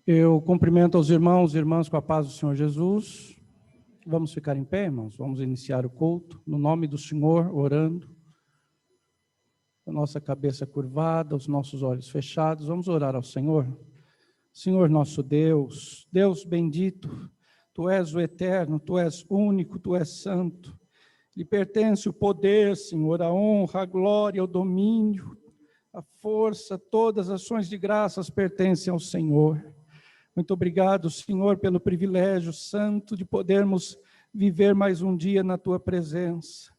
Eu cumprimento aos irmãos e irmãs com a paz do Senhor Jesus. Vamos ficar em pé, irmãos? Vamos iniciar o culto, no nome do Senhor, orando, com a nossa cabeça curvada, os nossos olhos fechados. Vamos orar ao Senhor. Senhor nosso Deus, Deus bendito, Tu és o eterno, Tu és único, Tu és santo. Lhe pertence o poder, Senhor, a honra, a glória, o domínio, a força, todas as ações de graças pertencem ao Senhor. Muito obrigado, Senhor, pelo privilégio santo de podermos viver mais um dia na Tua presença.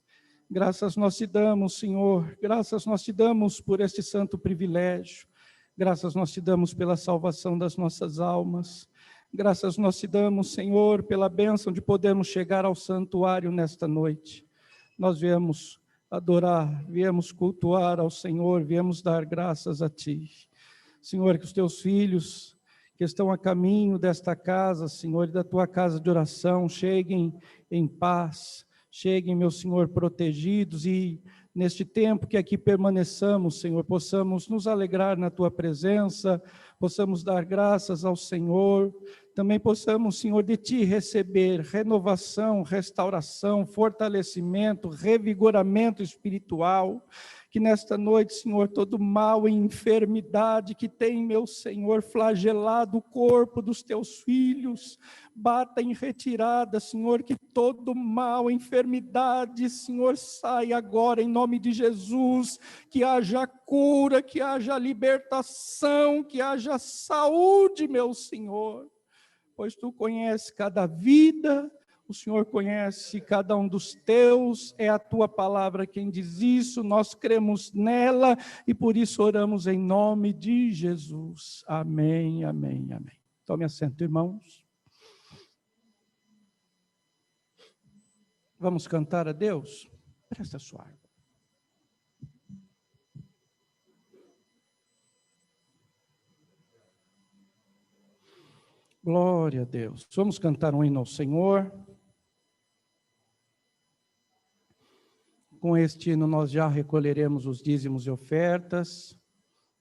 Graças nós te damos, Senhor, graças nós te damos por este santo privilégio. Graças nós te damos pela salvação das nossas almas. Graças nós te damos, Senhor, pela bênção de podermos chegar ao santuário nesta noite. Nós viemos adorar, viemos cultuar ao Senhor, viemos dar graças a Ti. Senhor, que os Teus filhos que estão a caminho desta casa, Senhor, e da Tua casa de oração, cheguem em paz, cheguem, meu Senhor, protegidos, e neste tempo que aqui permaneçamos, Senhor, possamos nos alegrar na Tua presença, possamos dar graças ao Senhor, também possamos, Senhor, de Ti receber renovação, restauração, fortalecimento, revigoramento espiritual. Que nesta noite, Senhor, todo mal e enfermidade que tem, meu Senhor, flagelado o corpo dos Teus filhos, bata em retirada, Senhor, que todo mal, enfermidade, Senhor, saia agora em nome de Jesus, que haja cura, que haja libertação, que haja saúde, meu Senhor, pois Tu conheces cada vida, o Senhor conhece cada um dos Teus, é a Tua palavra quem diz isso, nós cremos nela e por isso oramos em nome de Jesus. Amém, amém, amém. Tome assento, irmãos. Vamos cantar a Deus? Presta sua água. Glória a Deus. Vamos cantar um hino ao Senhor. Com este hino nós já recolheremos os dízimos e ofertas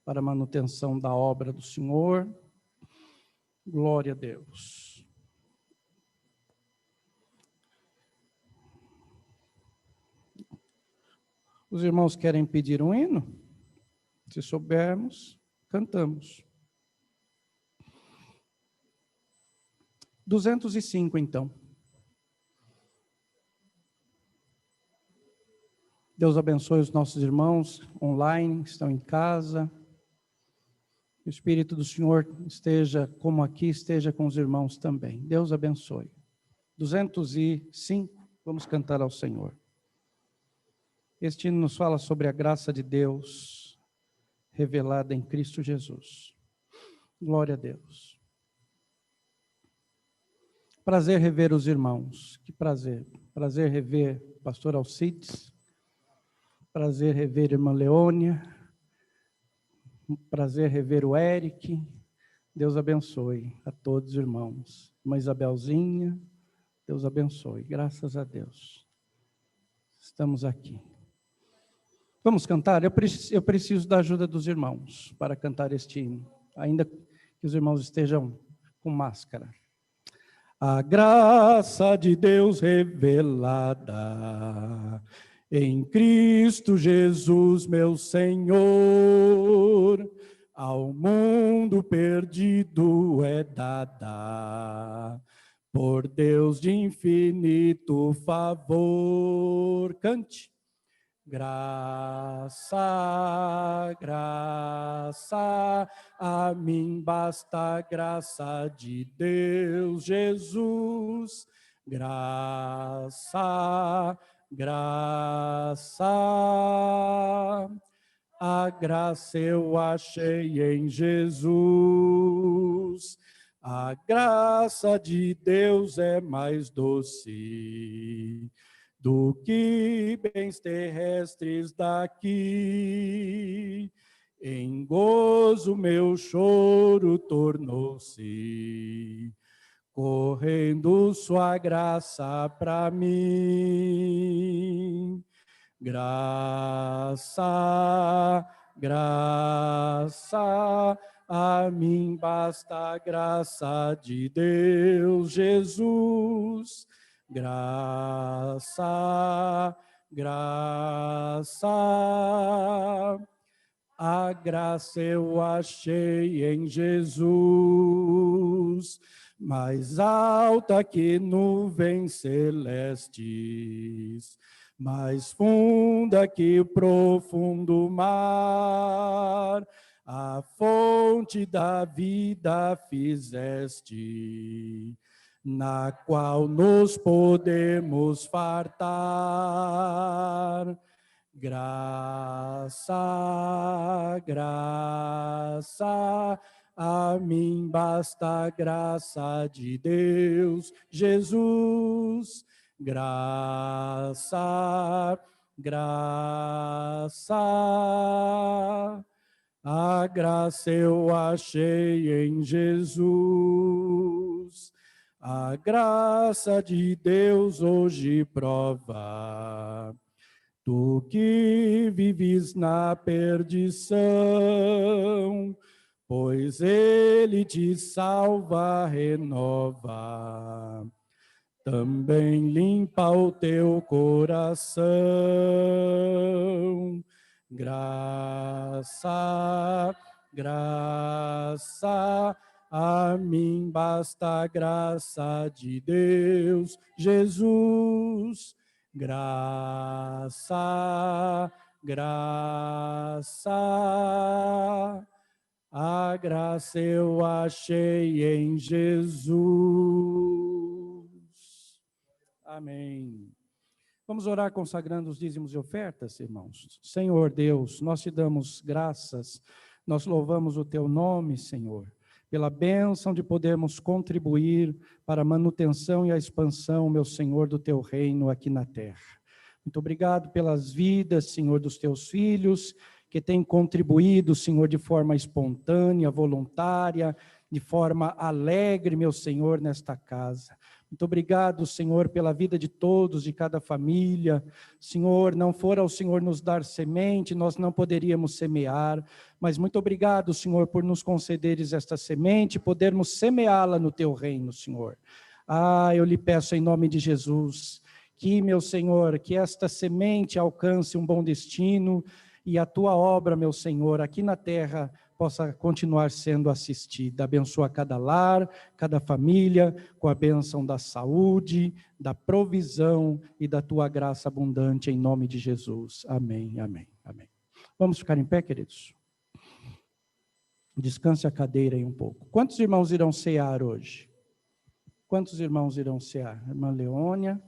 para a manutenção da obra do Senhor. Glória a Deus. Os irmãos querem pedir um hino? Se soubermos, cantamos. 205, então. Deus abençoe os nossos irmãos online, que estão em casa. O Espírito do Senhor esteja, como aqui, esteja com os irmãos também. Deus abençoe. 205, vamos cantar ao Senhor. Este hino nos fala sobre a graça de Deus revelada em Cristo Jesus. Glória a Deus. Prazer rever os irmãos, que prazer. Prazer rever o pastor Alcides, prazer rever a irmã Leônia, prazer rever o Eric. Deus abençoe a todos os irmãos. Irmã Isabelzinha, Deus abençoe, graças a Deus. Estamos aqui. Vamos cantar? Eu preciso da ajuda dos irmãos para cantar este hino, ainda que os irmãos estejam com máscara. A graça de Deus revelada em Cristo Jesus, meu Senhor, ao mundo perdido é dada, por Deus de infinito favor. Cante. Graça, graça, a mim basta a graça de Deus Jesus. Graça, graça, a graça eu achei em Jesus. A graça de Deus é mais doce do que bens terrestres daqui. Em gozo meu choro tornou-se correndo sua graça para mim. Graça, graça, a mim basta a graça de Deus Jesus. Graça, graça, a graça eu achei em Jesus, mais alta que nuvens celestes, mais funda que o profundo mar, a fonte da vida fizeste, na qual nos podemos fartar. Graça, graça, a mim basta a graça de Deus, Jesus. Graça, graça, a graça eu achei em Jesus. A graça de Deus hoje prova. Tu que vives na perdição, pois Ele te salva, renova, também limpa o teu coração. Graça, graça, a mim basta a graça de Deus, Jesus. Graça, graça, a graça eu achei em Jesus. Amém. Vamos orar consagrando os dízimos e ofertas, irmãos. Senhor Deus, nós te damos graças, nós louvamos o teu nome, Senhor, pela bênção de podermos contribuir para a manutenção e a expansão, meu Senhor, do teu reino aqui na terra. Muito obrigado pelas vidas, Senhor, dos teus filhos, que têm contribuído, Senhor, de forma espontânea, voluntária, de forma alegre, meu Senhor, nesta casa. Muito obrigado, Senhor, pela vida de todos, de cada família. Senhor, não fora o Senhor nos dar semente, nós não poderíamos semear, mas muito obrigado, Senhor, por nos concederes esta semente, podermos semeá-la no teu reino, Senhor. Eu lhe peço em nome de Jesus, que, meu Senhor, que esta semente alcance um bom destino e a tua obra, meu Senhor, aqui na terra, possa continuar sendo assistida. Abençoa cada lar, cada família, com a bênção da saúde, da provisão e da tua graça abundante, em nome de Jesus. Amém, amém, amém. Vamos ficar em pé, queridos? Descanse a cadeira aí um pouco. Quantos irmãos irão cear hoje? Quantos irmãos irão cear? Irmã Leônia,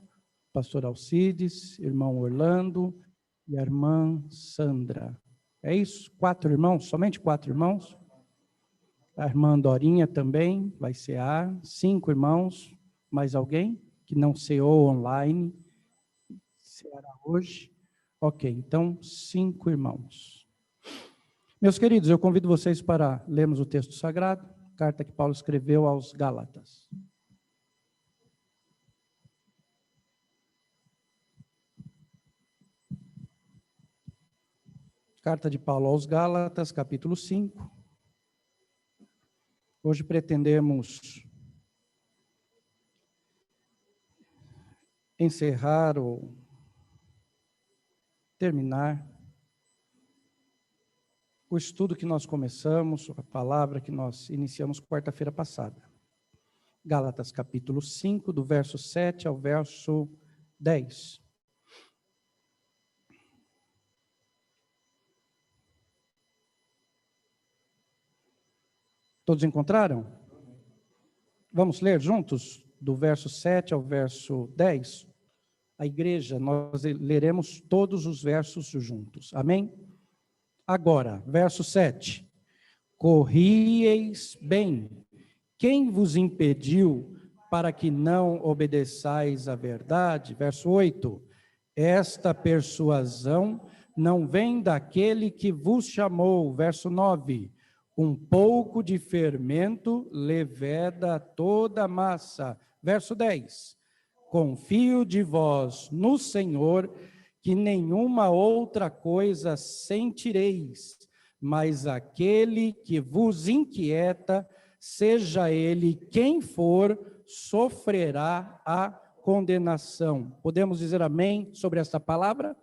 pastor Alcides, irmão Orlando e a irmã Sandra. É isso? 4 irmãos? Somente 4 irmãos? A irmã Dorinha também vai cear. 5 irmãos. Mais alguém que não ceou online? Ceará hoje? Ok, então 5 irmãos. Meus queridos, eu convido vocês para lermos o texto sagrado, carta que Paulo escreveu aos Gálatas. Carta de Paulo aos Gálatas, capítulo 5. Hoje pretendemos encerrar ou terminar o estudo que nós começamos, a palavra que nós iniciamos quarta-feira passada. Gálatas, capítulo 5, do verso 7 ao verso 10. Todos encontraram? Vamos ler juntos, do verso 7 ao verso 10? A igreja, nós leremos todos os versos juntos, amém? Agora, verso 7. Corrieis bem, quem vos impediu para que não obedeçais à verdade? Verso 8. Esta persuasão não vem daquele que vos chamou. Verso 9. Um pouco de fermento leveda toda a massa. Verso 10. Confio de vós no Senhor, que nenhuma outra coisa sentireis, mas aquele que vos inquieta, seja ele quem for, sofrerá a condenação. Podemos dizer amém sobre esta palavra?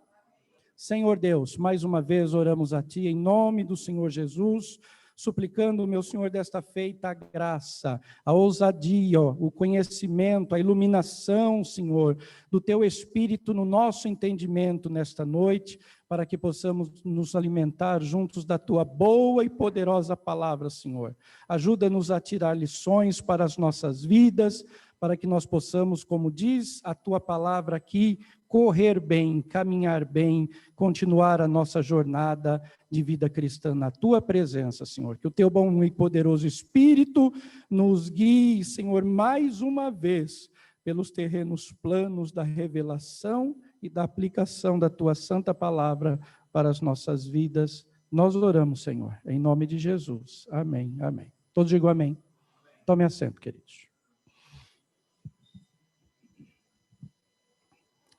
Senhor Deus, mais uma vez oramos a Ti em nome do Senhor Jesus, suplicando, meu Senhor, desta feita a graça, a ousadia, o conhecimento, a iluminação, Senhor, do Teu Espírito no nosso entendimento nesta noite, para que possamos nos alimentar juntos da Tua boa e poderosa palavra, Senhor. Ajuda-nos a tirar lições para as nossas vidas, para que nós possamos, como diz a Tua palavra aqui, correr bem, caminhar bem, continuar a nossa jornada de vida cristã na Tua presença, Senhor. Que o Teu bom e poderoso Espírito nos guie, Senhor, mais uma vez, pelos terrenos planos da revelação e da aplicação da Tua santa palavra para as nossas vidas. Nós oramos, Senhor, em nome de Jesus. Amém, amém. Todos digam amém. Tome assento, queridos.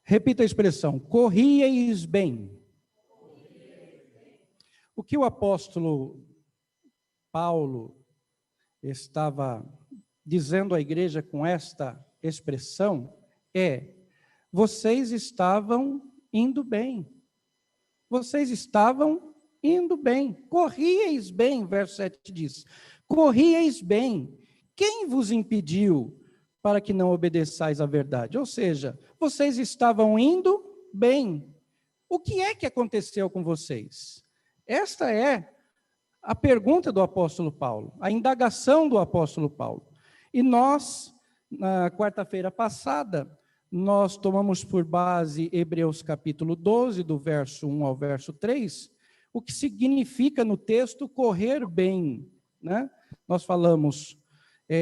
Repita a expressão, corrieis bem. O que o apóstolo Paulo estava dizendo à igreja com esta expressão é: vocês estavam indo bem. Vocês estavam indo bem. Corrieis bem, verso 7 diz. Corrieis bem. Quem vos impediu para que não obedeçais à verdade? Ou seja, vocês estavam indo bem. O que é que aconteceu com vocês? Esta é a pergunta do apóstolo Paulo, a indagação do apóstolo Paulo. E nós, na quarta-feira passada, nós tomamos por base Hebreus capítulo 12, do verso 1 ao verso 3, o que significa no texto correr bem, né? Nós falamos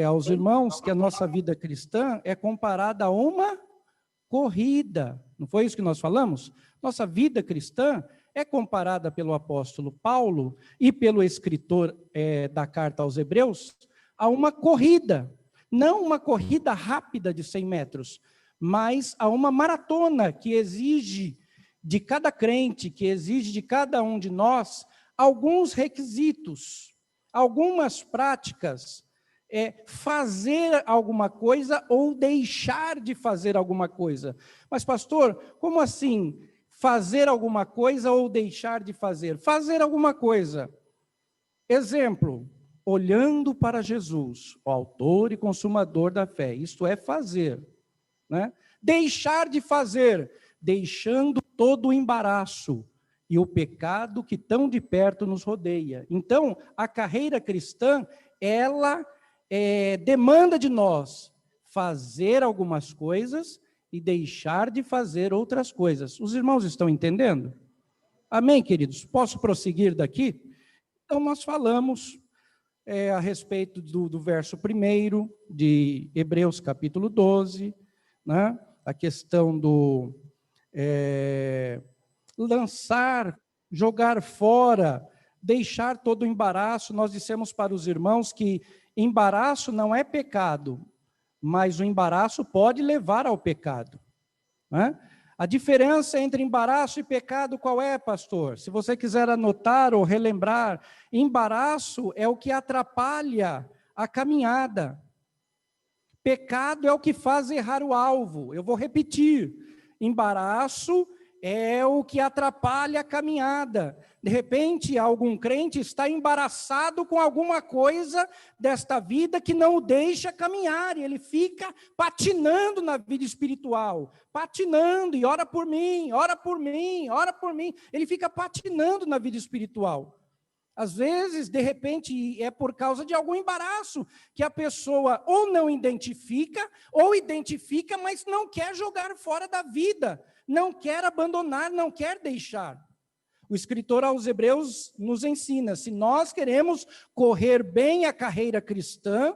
aos irmãos que a nossa vida cristã é comparada a uma corrida. Não foi isso que nós falamos? Nossa vida cristã é comparada pelo apóstolo Paulo e pelo escritor da carta aos Hebreus a uma corrida. Não uma corrida rápida de 100 metros, mas a uma maratona que exige de cada crente, que exige de cada um de nós alguns requisitos, algumas práticas, fazer alguma coisa ou deixar de fazer alguma coisa. Mas, pastor, como assim fazer alguma coisa ou deixar de fazer? Fazer alguma coisa. Exemplo, olhando para Jesus, o autor e consumador da fé. Isto é fazer, né? Deixar de fazer, deixando todo o embaraço e o pecado que tão de perto nos rodeia. Então, a carreira cristã, ela demanda de nós fazer algumas coisas e deixar de fazer outras coisas. Os irmãos estão entendendo? Amém, queridos? Posso prosseguir daqui? Então, nós falamos a respeito do verso 1 de Hebreus capítulo 12, né? A questão do lançar, jogar fora, deixar todo o embaraço. Nós dissemos para os irmãos que embaraço não é pecado, mas o embaraço pode levar ao pecado, né? A diferença entre embaraço e pecado qual é, pastor? Se você quiser anotar ou relembrar, embaraço é o que atrapalha a caminhada. Pecado é o que faz errar o alvo. Eu vou repetir. Embaraço é o que atrapalha a caminhada. De repente, algum crente está embaraçado com alguma coisa desta vida que não o deixa caminhar, e ele fica patinando na vida espiritual, patinando, e ora por mim, ora por mim, ora por mim. Ele fica patinando na vida espiritual. Às vezes, de repente, é por causa de algum embaraço, que a pessoa ou não identifica, ou identifica, mas não quer jogar fora da vida, não quer abandonar, não quer deixar. O escritor aos Hebreus nos ensina, se nós queremos correr bem a carreira cristã,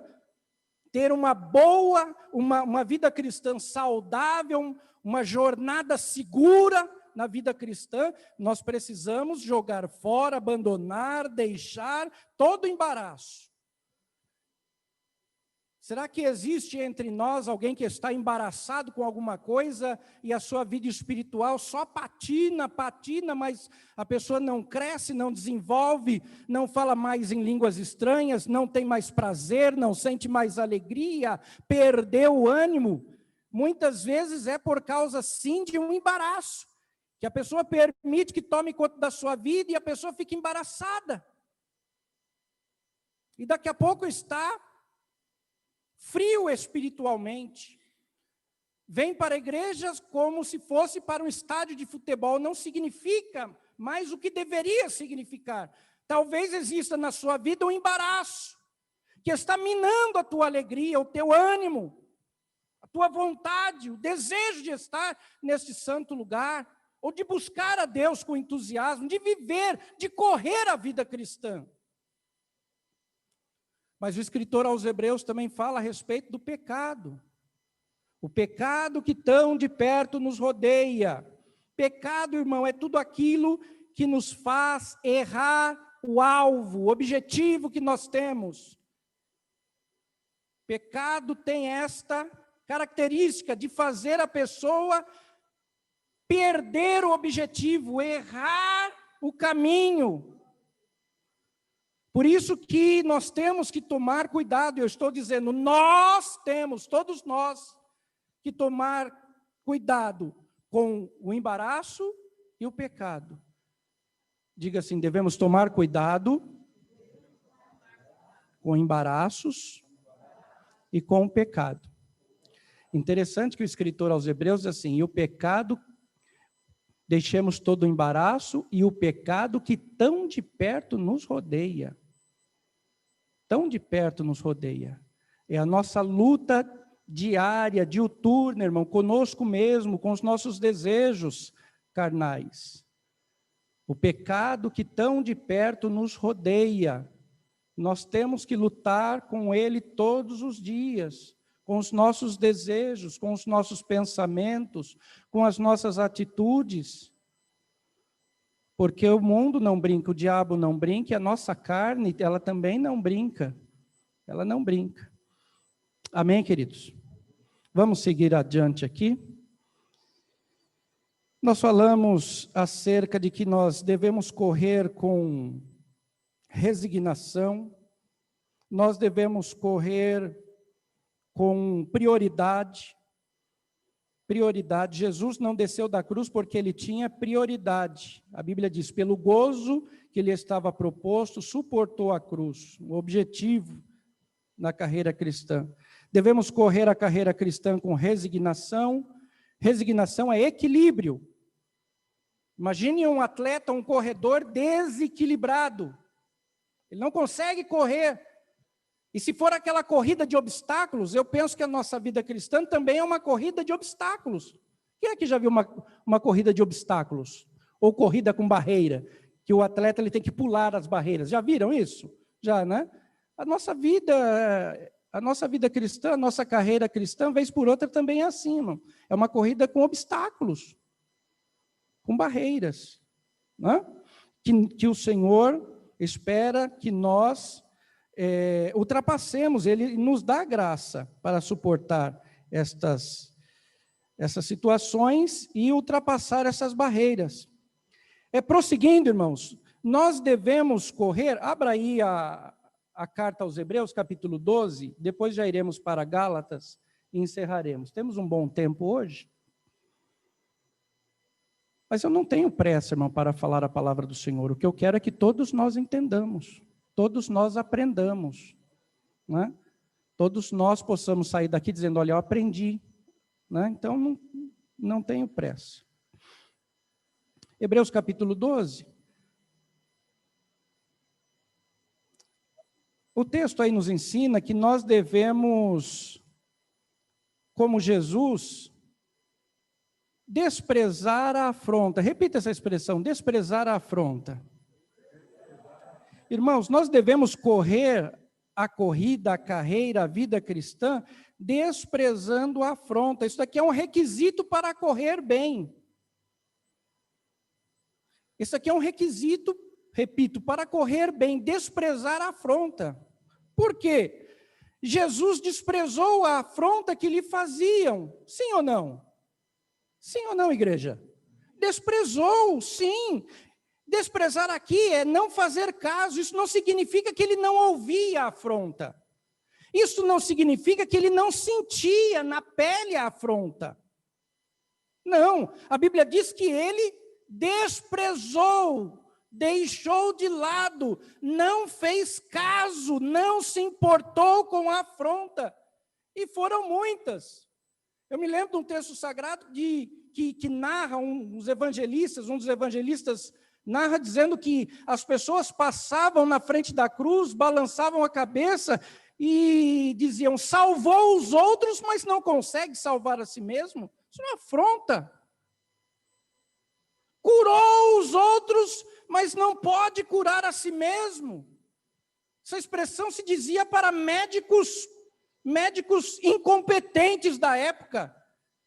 ter uma boa, uma vida cristã saudável, uma jornada segura, na vida cristã, nós precisamos jogar fora, abandonar, deixar todo embaraço. Será que existe entre nós alguém que está embaraçado com alguma coisa e a sua vida espiritual só patina, mas a pessoa não cresce, não desenvolve, não fala mais em línguas estranhas, não tem mais prazer, não sente mais alegria, perdeu o ânimo? Muitas vezes é por causa, sim, de um embaraço, que a pessoa permite que tome conta da sua vida e a pessoa fica embaraçada. E daqui a pouco está frio espiritualmente, vem para igrejas como se fosse para um estádio de futebol, não significa mais o que deveria significar. Talvez exista na sua vida um embaraço, que está minando a tua alegria, o teu ânimo, a tua vontade, o desejo de estar neste santo lugar, ou de buscar a Deus com entusiasmo, de viver, de correr a vida cristã. Mas o escritor aos Hebreus também fala a respeito do pecado. O pecado que tão de perto nos rodeia. Pecado, irmão, é tudo aquilo que nos faz errar o alvo, o objetivo que nós temos. Pecado tem esta característica de fazer a pessoa perder o objetivo, errar o caminho. Por isso que nós temos que tomar cuidado, eu estou dizendo, nós temos, todos nós, que tomar cuidado com o embaraço e o pecado. Diga assim, devemos tomar cuidado com embaraços e com o pecado. Interessante que o escritor aos Hebreus diz assim, e o pecado, deixemos todo o embaraço e o pecado que tão de perto nos rodeia. Tão de perto nos rodeia. É a nossa luta diária, diuturna, irmão, conosco mesmo, com os nossos desejos carnais. O pecado que tão de perto nos rodeia. Nós temos que lutar com ele todos os dias, com os nossos desejos, com os nossos pensamentos, com as nossas atitudes. Porque o mundo não brinca, o diabo não brinca, e a nossa carne, ela também não brinca. Ela não brinca. Amém, queridos? Vamos seguir adiante aqui. Nós falamos acerca de que nós devemos correr com resignação, nós devemos correr com prioridade. Prioridade. Jesus não desceu da cruz porque ele tinha prioridade. A Bíblia diz, pelo gozo que lhe estava proposto, suportou a cruz. O objetivo na carreira cristã. Devemos correr a carreira cristã com resignação. Resignação é equilíbrio. Imagine um atleta, um corredor desequilibrado. Ele não consegue correr. E se for aquela corrida de obstáculos, eu penso que a nossa vida cristã também é uma corrida de obstáculos. Quem é que já viu uma corrida de obstáculos? Ou corrida com barreira? Que o atleta ele tem que pular as barreiras. Já viram isso? Já, né? A nossa vida cristã, a nossa carreira cristã, vez por outra, também é assim, irmão. É uma corrida com obstáculos, com barreiras, né? Que o Senhor espera que nós ultrapassemos, Ele nos dá graça para suportar essas situações e ultrapassar essas barreiras. Prosseguindo, irmãos, nós devemos correr, abra aí a carta aos Hebreus, capítulo 12, depois já iremos para Gálatas e encerraremos. Temos um bom tempo hoje? Mas eu não tenho pressa, irmão, para falar a palavra do Senhor. O que eu quero é que todos nós entendamos. Todos nós aprendamos, né? Todos nós possamos sair daqui dizendo, olha, eu aprendi, né? Então, não tenho pressa. Hebreus capítulo 12. O texto aí nos ensina que nós devemos, como Jesus, desprezar a afronta. Repita essa expressão, desprezar a afronta. Irmãos, nós devemos correr a corrida, a carreira, a vida cristã, desprezando a afronta. Isso daqui é um requisito para correr bem. Esse aqui é um requisito, repito, para correr bem, desprezar a afronta. Por quê? Jesus desprezou a afronta que lhe faziam. Sim ou não? Sim ou não, igreja? Desprezou, sim. Desprezar aqui é não fazer caso. Isso não significa que ele não ouvia a afronta. Isso não significa que ele não sentia na pele a afronta. Não, a Bíblia diz que ele desprezou, deixou de lado, não fez caso, não se importou com a afronta. E foram muitas. Eu me lembro de um texto sagrado que narra um dos evangelistas narra dizendo que as pessoas passavam na frente da cruz, balançavam a cabeça e diziam, salvou os outros, mas não consegue salvar a si mesmo. Isso é uma afronta. Curou os outros, mas não pode curar a si mesmo. Essa expressão se dizia para médicos incompetentes da época.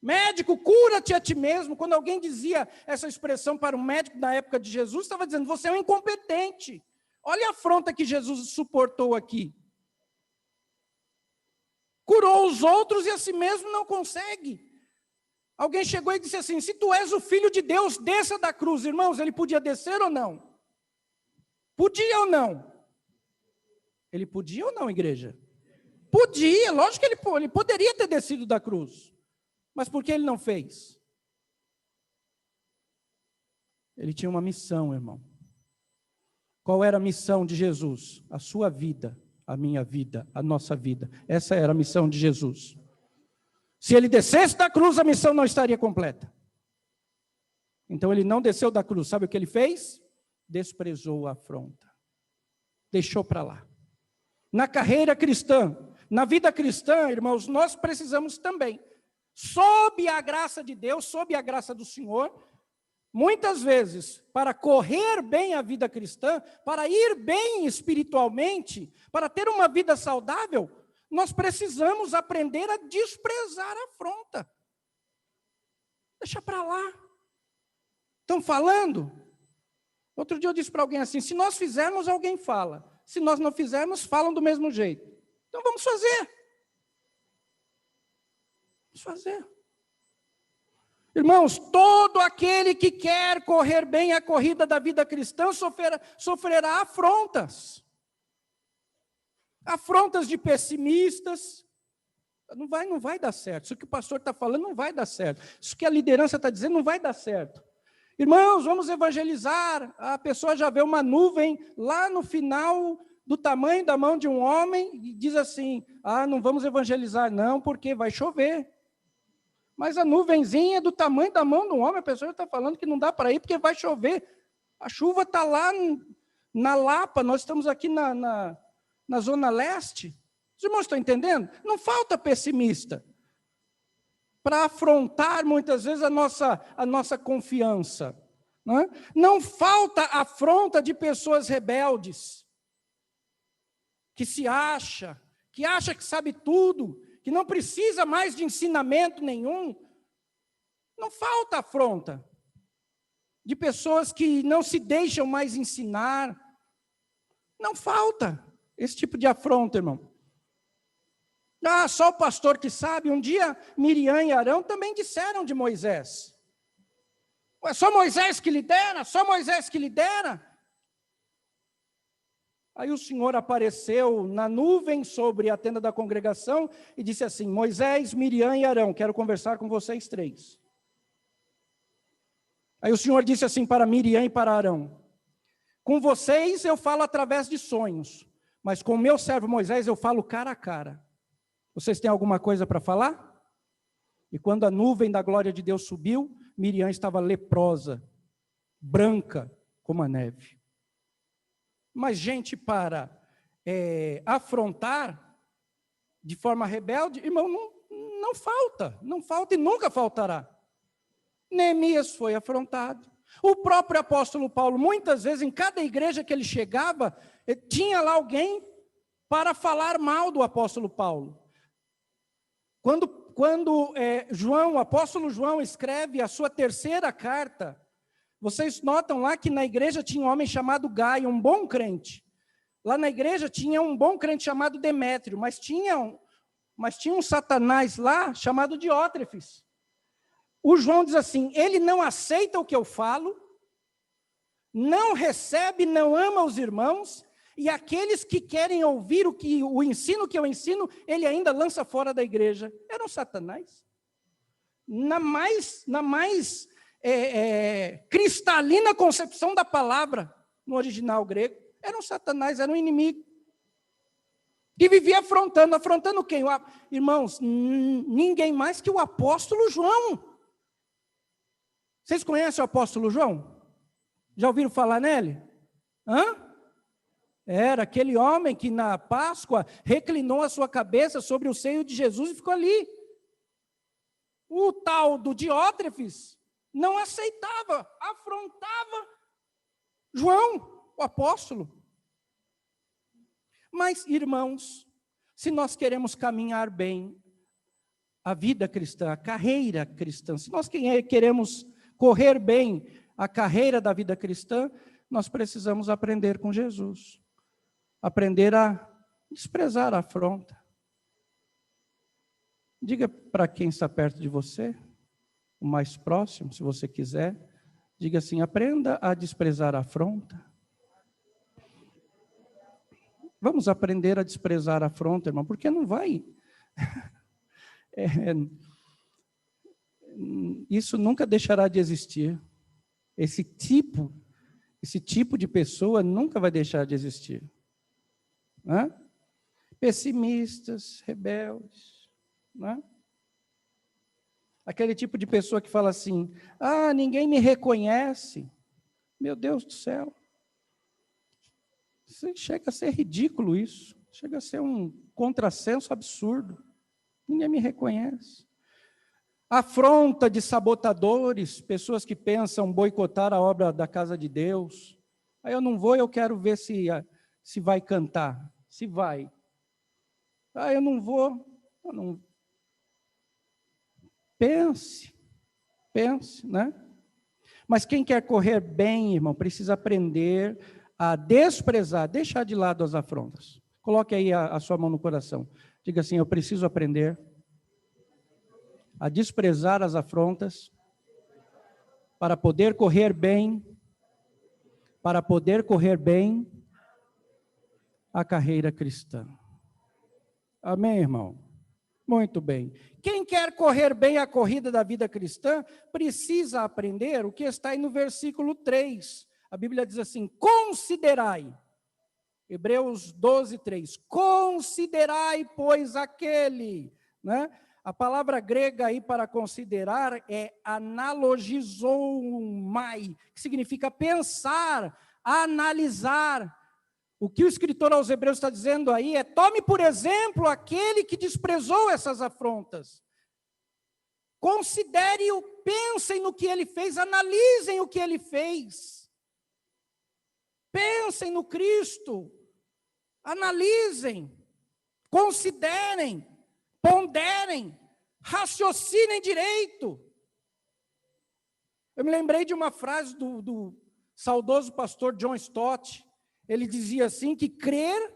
Médico, cura-te a ti mesmo. Quando alguém dizia essa expressão para um médico da época de Jesus, estava dizendo, você é um incompetente. Olha a afronta que Jesus suportou aqui. Curou os outros e a si mesmo não consegue. Alguém chegou e disse assim, se tu és o Filho de Deus, desça da cruz. Irmãos, ele podia descer ou não? Podia ou não? Ele podia ou não, igreja? Podia, lógico que ele poderia ter descido da cruz. Mas por que ele não fez? Ele tinha uma missão, irmão. Qual era a missão de Jesus? A sua vida, a minha vida, a nossa vida. Essa era a missão de Jesus. Se ele descesse da cruz, a missão não estaria completa. Então ele não desceu da cruz. Sabe o que ele fez? Desprezou a afronta. Deixou para lá. Na carreira cristã, na vida cristã, irmãos, nós precisamos também, sob a graça de Deus, sob a graça do Senhor, muitas vezes, para correr bem a vida cristã, para ir bem espiritualmente, para ter uma vida saudável, nós precisamos aprender a desprezar a afronta. Deixa para lá. Estão falando? Outro dia eu disse para alguém assim, se nós fizermos, alguém fala. Se nós não fizermos, falam do mesmo jeito. Então vamos fazer. Vamos fazer. Irmãos, todo aquele que quer correr bem a corrida da vida cristã sofrerá afrontas. Afrontas de pessimistas. Não vai dar certo. Isso que o pastor está falando não vai dar certo. Isso que a liderança está dizendo não vai dar certo. Irmãos, vamos evangelizar. A pessoa já vê uma nuvem lá no final do tamanho da mão de um homem e diz assim, não vamos evangelizar não, porque vai chover. Mas a nuvenzinha é do tamanho da mão do homem, a pessoa está falando que não dá para ir porque vai chover. A chuva está lá na Lapa, nós estamos aqui na Zona Leste. Os irmãos estão entendendo? Não falta pessimista para afrontar muitas vezes a nossa confiança. Não é? Não falta afronta de pessoas rebeldes, que acha que sabe tudo, que não precisa mais de ensinamento nenhum. Não falta afronta de pessoas que não se deixam mais ensinar. Não falta esse tipo de afronta, irmão. Só o pastor que sabe. Um dia, Miriam e Arão também disseram de Moisés. Ué, só Moisés que lidera? Só Moisés que lidera? Aí o Senhor apareceu na nuvem sobre a tenda da congregação e disse assim, Moisés, Miriam e Arão, quero conversar com vocês três. Aí o Senhor disse assim para Miriam e para Arão, com vocês eu falo através de sonhos, mas com o meu servo Moisés eu falo cara a cara. Vocês têm alguma coisa para falar? E quando a nuvem da glória de Deus subiu, Miriam estava leprosa, branca como a neve. Mas gente para afrontar de forma rebelde, irmão, não falta e nunca faltará. Neemias foi afrontado. O próprio apóstolo Paulo, muitas vezes, em cada igreja que ele chegava, tinha lá alguém para falar mal do apóstolo Paulo. Quando o apóstolo João escreve a sua terceira carta Vocês notam lá que na igreja tinha um homem chamado Gaio, um bom crente. Lá na igreja tinha um bom crente chamado Demétrio, mas tinha um Satanás lá chamado Diótrefes. O João diz assim, ele não aceita o que eu falo, não recebe, não ama os irmãos, e aqueles que querem ouvir o ensino que eu ensino, ele ainda lança fora da igreja. Era um Satanás. Na mais cristalina concepção da palavra, no original grego, era um Satanás, era um inimigo. Que vivia afrontando quem? Irmãos, ninguém mais que o apóstolo João. Vocês conhecem o apóstolo João? Já ouviram falar nele? Era aquele homem que na Páscoa reclinou a sua cabeça sobre o seio de Jesus e ficou ali. O tal do Diótrefes não aceitava, afrontava João, o apóstolo. Mas, irmãos, se nós queremos caminhar bem a vida cristã, a carreira cristã, se nós queremos correr bem a carreira da vida cristã, nós precisamos aprender com Jesus. Aprender a desprezar a afronta. Diga para quem está perto de você, o mais próximo, se você quiser, diga assim, aprenda a desprezar a afronta. Vamos aprender a desprezar a afronta, irmão, porque não vai. Isso nunca deixará de existir. Esse tipo de pessoa nunca vai deixar de existir. Pessimistas, rebeldes, aquele tipo de pessoa que fala assim, ninguém me reconhece. Meu Deus do céu. Chega a ser ridículo isso. Chega a ser um contrassenso absurdo. Ninguém me reconhece. Afronta de sabotadores, pessoas que pensam boicotar a obra da casa de Deus. Aí eu não vou, eu quero ver se vai cantar. Se vai. Eu não vou. Pense, né? Mas quem quer correr bem, irmão, precisa aprender a desprezar, deixar de lado as afrontas. Coloque aí a sua mão no coração. Diga assim, eu preciso aprender a desprezar as afrontas para poder correr bem a carreira cristã. Amém, irmão? Muito bem. Quem quer correr bem a corrida da vida cristã, precisa aprender o que está aí no versículo 3. A Bíblia diz assim, considerai, Hebreus 12, 3, considerai, pois, aquele, né? A palavra grega aí para considerar é analogizomai, que significa pensar, analisar. O que o escritor aos Hebreus está dizendo aí é, tome por exemplo aquele que desprezou essas afrontas. Considere-o, pensem no que ele fez, analisem o que ele fez. Pensem no Cristo, analisem, considerem, ponderem, raciocinem direito. Eu me lembrei de uma frase do saudoso pastor John Stott. Ele dizia assim que crer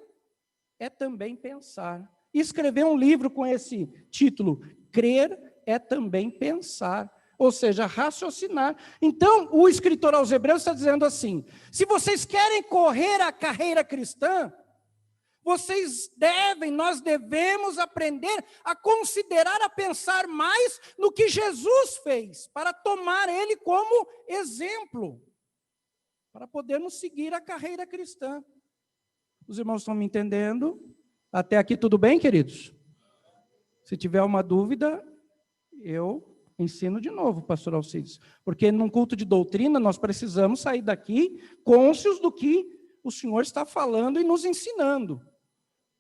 é também pensar. E escreveu um livro com esse título, Crer é também pensar. Ou seja, raciocinar. Então, o escritor aos Hebreus está dizendo assim, se vocês querem correr a carreira cristã, nós devemos aprender a considerar, a pensar mais no que Jesus fez, para tomar ele como exemplo, para podermos seguir a carreira cristã. Os irmãos estão me entendendo? Até aqui tudo bem, queridos? Se tiver uma dúvida, eu ensino de novo, pastor Alcides, porque num culto de doutrina nós precisamos sair daqui cônscios do que o Senhor está falando e nos ensinando.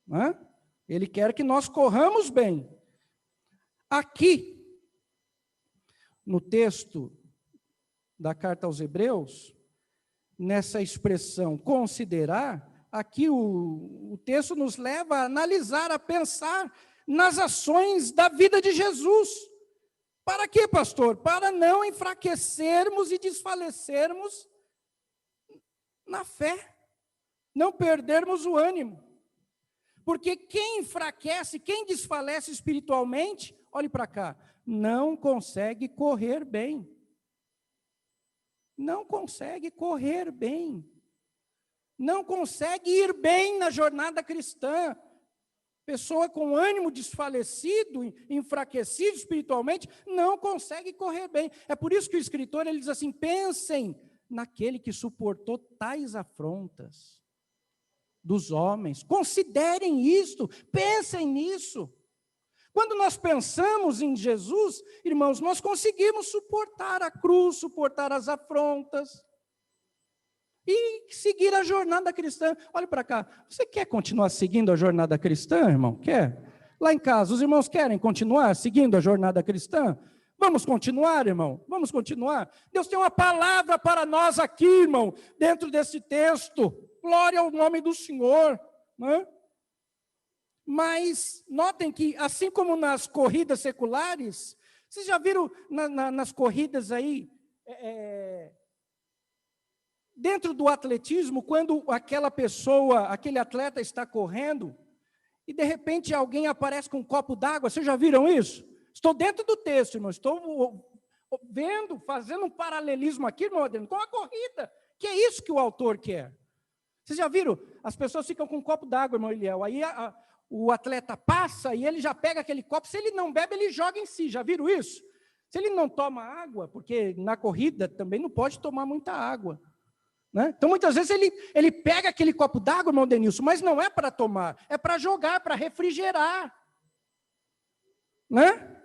Né? Ele quer que nós corramos bem. Aqui, no texto da carta aos Hebreus, nessa expressão considerar, aqui o texto nos leva a analisar, a pensar nas ações da vida de Jesus. Para quê, pastor? Para não enfraquecermos e desfalecermos na fé, não perdermos o ânimo. Porque quem enfraquece, quem desfalece espiritualmente, olhe para cá, não consegue correr bem. Não consegue correr bem. Não consegue ir bem na jornada cristã. Pessoa com ânimo desfalecido, enfraquecido espiritualmente, não consegue correr bem. É por isso que o escritor ele diz assim: pensem naquele que suportou tais afrontas dos homens. Considerem isto, pensem nisso. Quando nós pensamos em Jesus, irmãos, nós conseguimos suportar a cruz, suportar as afrontas e seguir a jornada cristã. Olha para cá, você quer continuar seguindo a jornada cristã, irmão? Quer? Lá em casa, os irmãos querem continuar seguindo a jornada cristã? Vamos continuar, irmão? Vamos continuar? Deus tem uma palavra para nós aqui, irmão, dentro desse texto. Glória ao nome do Senhor, né? Mas notem que, assim como nas corridas seculares, vocês já viram nas corridas aí, dentro do atletismo, quando aquela pessoa, aquele atleta está correndo, e de repente alguém aparece com um copo d'água, vocês já viram isso? Estou dentro do texto, irmão, estou vendo, fazendo um paralelismo aqui, irmão, com a corrida, que é isso que o autor quer. Vocês já viram? As pessoas ficam com um copo d'água, irmão Eliel, aí o atleta passa e ele já pega aquele copo, se ele não bebe, ele joga em si, já viram isso? Se ele não toma água, porque na corrida também não pode tomar muita água, né? Então muitas vezes ele pega aquele copo d'água, irmão Denilson, mas não é para tomar, é para jogar, para refrigerar, né?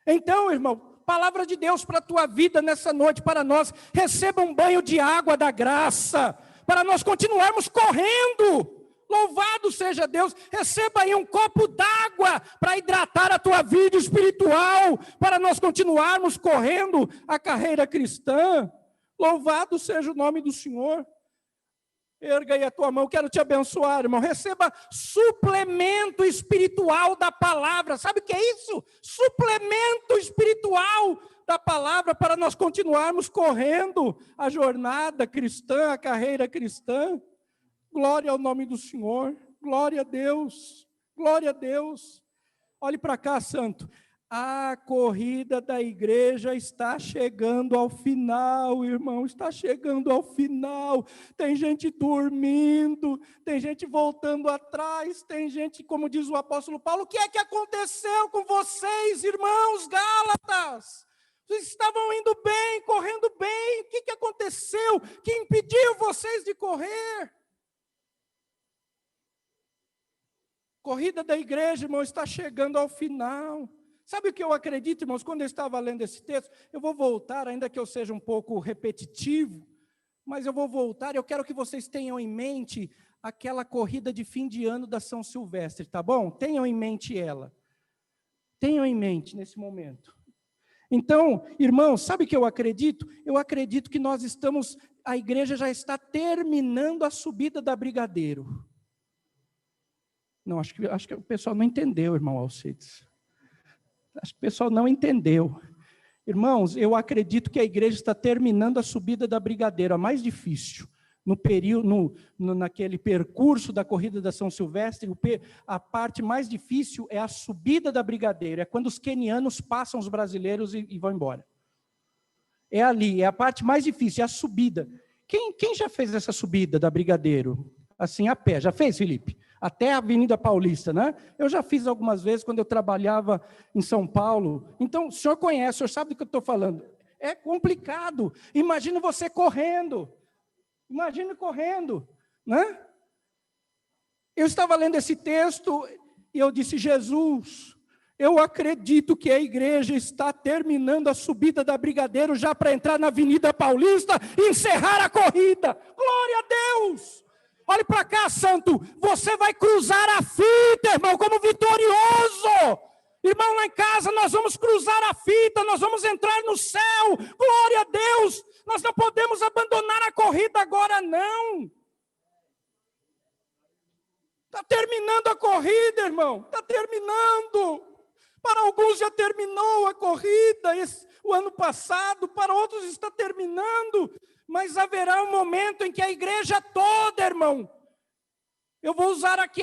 Então, irmão, palavra de Deus para a tua vida nessa noite, para nós, receba um banho de água da graça, para nós continuarmos correndo. Louvado seja Deus, receba aí um copo d'água para hidratar a tua vida espiritual, para nós continuarmos correndo a carreira cristã. Louvado seja o nome do Senhor. Erga aí a tua mão, quero te abençoar, irmão. Receba suplemento espiritual da palavra. Sabe o que é isso? Suplemento espiritual da palavra para nós continuarmos correndo a jornada cristã, a carreira cristã. Glória ao nome do Senhor, glória a Deus, glória a Deus. Olhe para cá, santo. A corrida da igreja está chegando ao final, irmão, está chegando ao final. Tem gente dormindo, tem gente voltando atrás, tem gente, como diz o apóstolo Paulo, o que é que aconteceu com vocês, irmãos Gálatas? Vocês estavam indo bem, correndo bem, o que aconteceu? Que impediu vocês de correr? Corrida da igreja, irmão, está chegando ao final. Sabe o que eu acredito, irmãos? Quando eu estava lendo esse texto, eu vou voltar, ainda que eu seja um pouco repetitivo, mas eu vou voltar, eu quero que vocês tenham em mente aquela corrida de fim de ano da São Silvestre, tá bom? Tenham em mente ela. Tenham em mente nesse momento. Então, irmãos, sabe o que eu acredito? Eu acredito que a igreja já está terminando a subida da Brigadeiro. Não, acho que o pessoal não entendeu, irmão Alcides. Acho que o pessoal não entendeu. Irmãos, eu acredito que a igreja está terminando a subida da Brigadeiro, a mais difícil. Naquele percurso da corrida da São Silvestre, a parte mais difícil é a subida da Brigadeiro. É quando os quenianos passam os brasileiros e vão embora. É ali, é a parte mais difícil, é a subida. Quem já fez essa subida da Brigadeiro? Assim, a pé. Já fez, Felipe? Até a Avenida Paulista, né? Eu já fiz algumas vezes quando eu trabalhava em São Paulo. Então, o senhor conhece, o senhor sabe do que eu estou falando. É complicado. Imagina você correndo. Imagine correndo, né? Eu estava lendo esse texto e eu disse, Jesus, eu acredito que a igreja está terminando a subida da Brigadeiro já para entrar na Avenida Paulista e encerrar a corrida. Glória a Deus! Olhe para cá, santo, você vai cruzar a fita, irmão, como vitorioso. Irmão, lá em casa nós vamos cruzar a fita, nós vamos entrar no céu. Glória a Deus! Nós não podemos abandonar a corrida agora, não. Está terminando a corrida, irmão, está terminando. Para alguns já terminou a corrida o ano passado, para outros está terminando, mas haverá um momento em que a igreja toda, irmão, eu vou usar aqui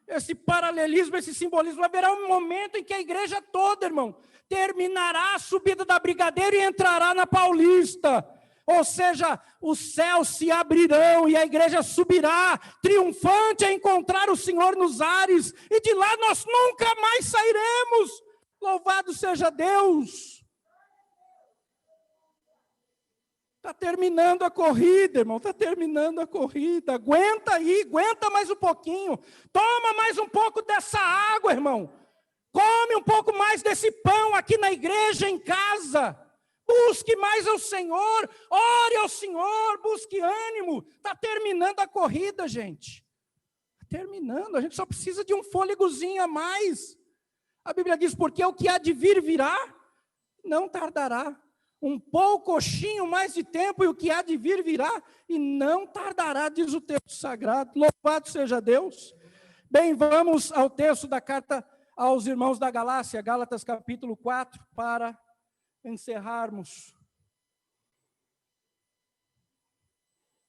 esse paralelismo, esse simbolismo, haverá um momento em que a igreja toda, irmão, terminará a subida da Brigadeiro e entrará na Paulista. Ou seja, os céus se abrirão e a igreja subirá, triunfante, a encontrar o Senhor nos ares, e de lá nós nunca mais sairemos. Louvado seja Deus. Está terminando a corrida, irmão, está terminando a corrida. Aguenta aí, aguenta mais um pouquinho. Toma mais um pouco dessa água, irmão. Come um pouco mais desse pão aqui na igreja, em casa. Busque mais ao Senhor, ore ao Senhor, busque ânimo. Está terminando a corrida, gente. Está terminando, a gente só precisa de um fôlegozinho a mais. A Bíblia diz, porque o que há de vir virá, não tardará. Um pouquinho mais de tempo e o que há de vir virá, e não tardará, diz o texto sagrado. Louvado seja Deus. Bem, vamos ao texto da carta aos irmãos da Galácia, Gálatas capítulo 4, para encerrarmos.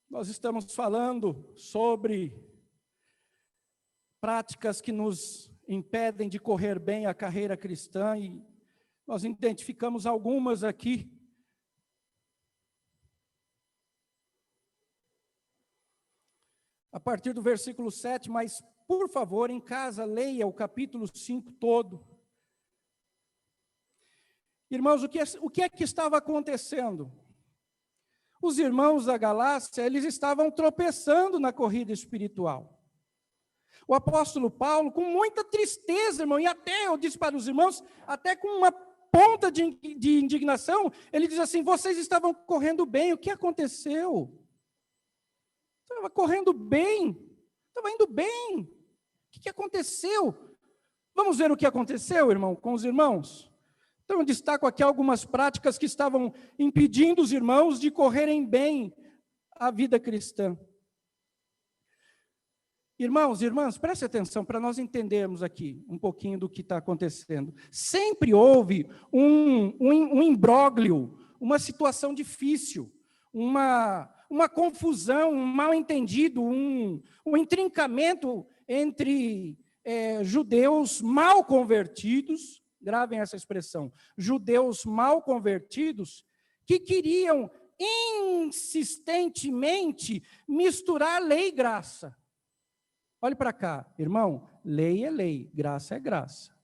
Nós estamos falando sobre práticas que nos impedem de correr bem a carreira cristã, e nós identificamos algumas aqui. A partir do versículo 7, mas, por favor, em casa, leia o capítulo 5 todo. Irmãos, o que é que estava acontecendo? Os irmãos da Galácia, eles estavam tropeçando na corrida espiritual. O apóstolo Paulo, com muita tristeza, irmão, e até, eu disse para os irmãos, até com uma ponta de indignação, ele diz assim, vocês estavam correndo bem, o que aconteceu? Estava correndo bem, estava indo bem, o que aconteceu? Vamos ver o que aconteceu, irmão, com os irmãos? Então, eu destaco aqui algumas práticas que estavam impedindo os irmãos de correrem bem a vida cristã. Irmãos e irmãs, preste atenção para nós entendermos aqui um pouquinho do que está acontecendo. Sempre houve um imbróglio, uma situação difícil, uma confusão, um mal-entendido, um intrincamento entre judeus mal convertidos, gravem essa expressão, judeus mal convertidos, que queriam insistentemente misturar lei e graça. Olhe para cá, irmão, lei é lei, graça é graça.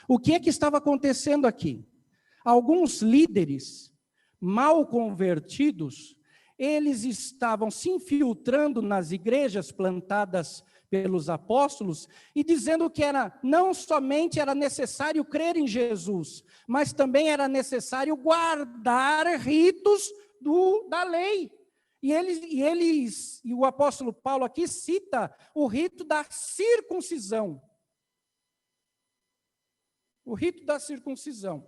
O que é que estava acontecendo aqui? Alguns líderes mal convertidos, eles estavam se infiltrando nas igrejas plantadas pelos apóstolos e dizendo que não somente era necessário crer em Jesus, mas também era necessário guardar ritos da lei. E o apóstolo Paulo aqui cita o rito da circuncisão. O rito da circuncisão.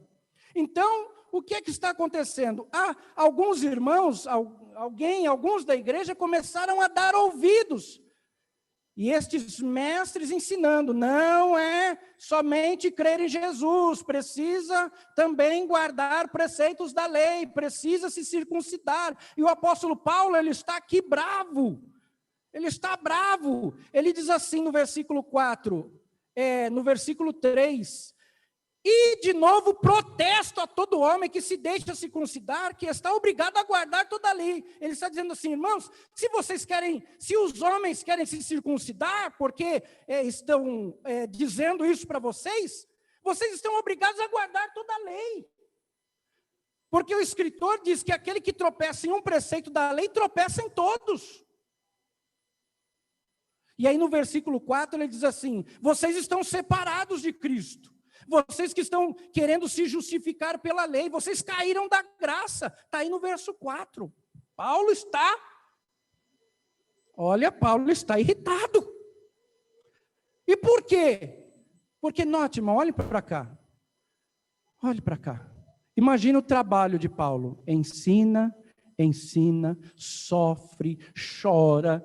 Então, o que é que está acontecendo? Alguns irmãos, alguns da igreja começaram a dar ouvidos. E estes mestres ensinando, não é somente crer em Jesus, precisa também guardar preceitos da lei, precisa se circuncidar. E o apóstolo Paulo, ele está aqui bravo, ele está bravo. Ele diz assim no versículo 4, no versículo 3, e de novo protesto a todo homem que se deixa circuncidar, que está obrigado a guardar toda a lei. Ele está dizendo assim, irmãos, se os homens querem se circuncidar, porque estão dizendo isso para vocês estão obrigados a guardar toda a lei. Porque o escritor diz que aquele que tropeça em um preceito da lei, tropeça em todos. E aí no versículo 4 ele diz assim, vocês estão separados de Cristo. Vocês que estão querendo se justificar pela lei, vocês caíram da graça. Está aí no verso 4. Paulo está irritado. E por quê? Porque, note, irmão, olhe para cá. Olhe para cá. Imagina o trabalho de Paulo. Ensina, sofre, chora,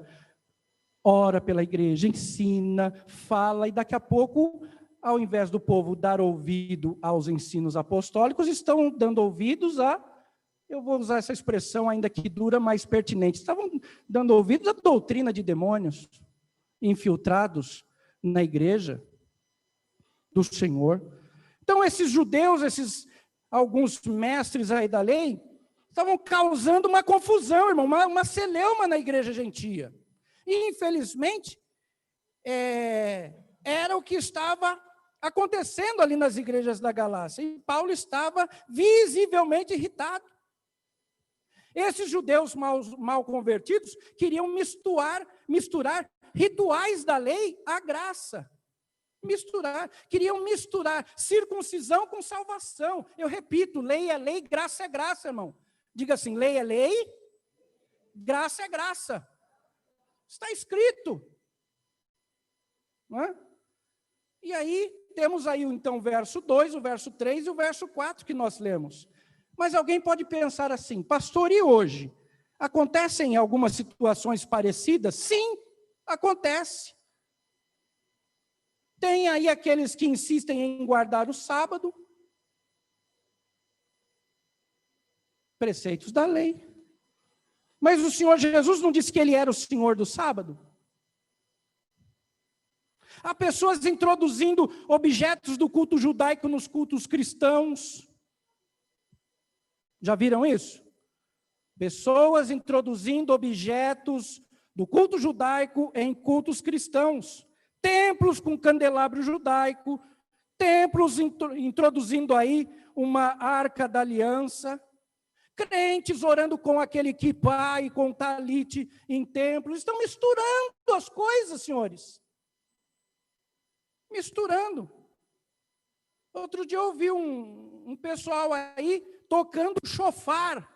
ora pela igreja, ensina, fala, e daqui a pouco ao invés do povo dar ouvido aos ensinos apostólicos, estão dando ouvidos eu vou usar essa expressão ainda que dura, mais pertinente, estavam dando ouvidos à doutrina de demônios infiltrados na igreja do Senhor. Então, esses judeus, alguns mestres aí da lei, estavam causando uma confusão, irmão, uma celeuma na igreja gentia. E, infelizmente, era o que estava acontecendo ali nas igrejas da Galácia. E Paulo estava visivelmente irritado. Esses judeus mal convertidos queriam misturar rituais da lei à graça. Queriam misturar circuncisão com salvação. Eu repito, lei é lei, graça é graça, irmão. Diga assim, lei é lei, graça é graça. Está escrito. Não é? E aí, temos aí então o verso 2, o verso 3 e o verso 4 que nós lemos. Mas alguém pode pensar assim, pastor, e hoje? Acontecem algumas situações parecidas? Sim, acontece. Tem aí aqueles que insistem em guardar o sábado, preceitos da lei. Mas o Senhor Jesus não disse que Ele era o Senhor do sábado? Há pessoas introduzindo objetos do culto judaico nos cultos cristãos. Já viram isso? Pessoas introduzindo objetos do culto judaico em cultos cristãos. Templos com candelabro judaico, templos introduzindo aí uma arca da aliança, crentes orando com aquele kippá e com talite em templos, estão misturando as coisas, senhores. Misturando. Outro dia eu ouvi um pessoal aí tocando chofar.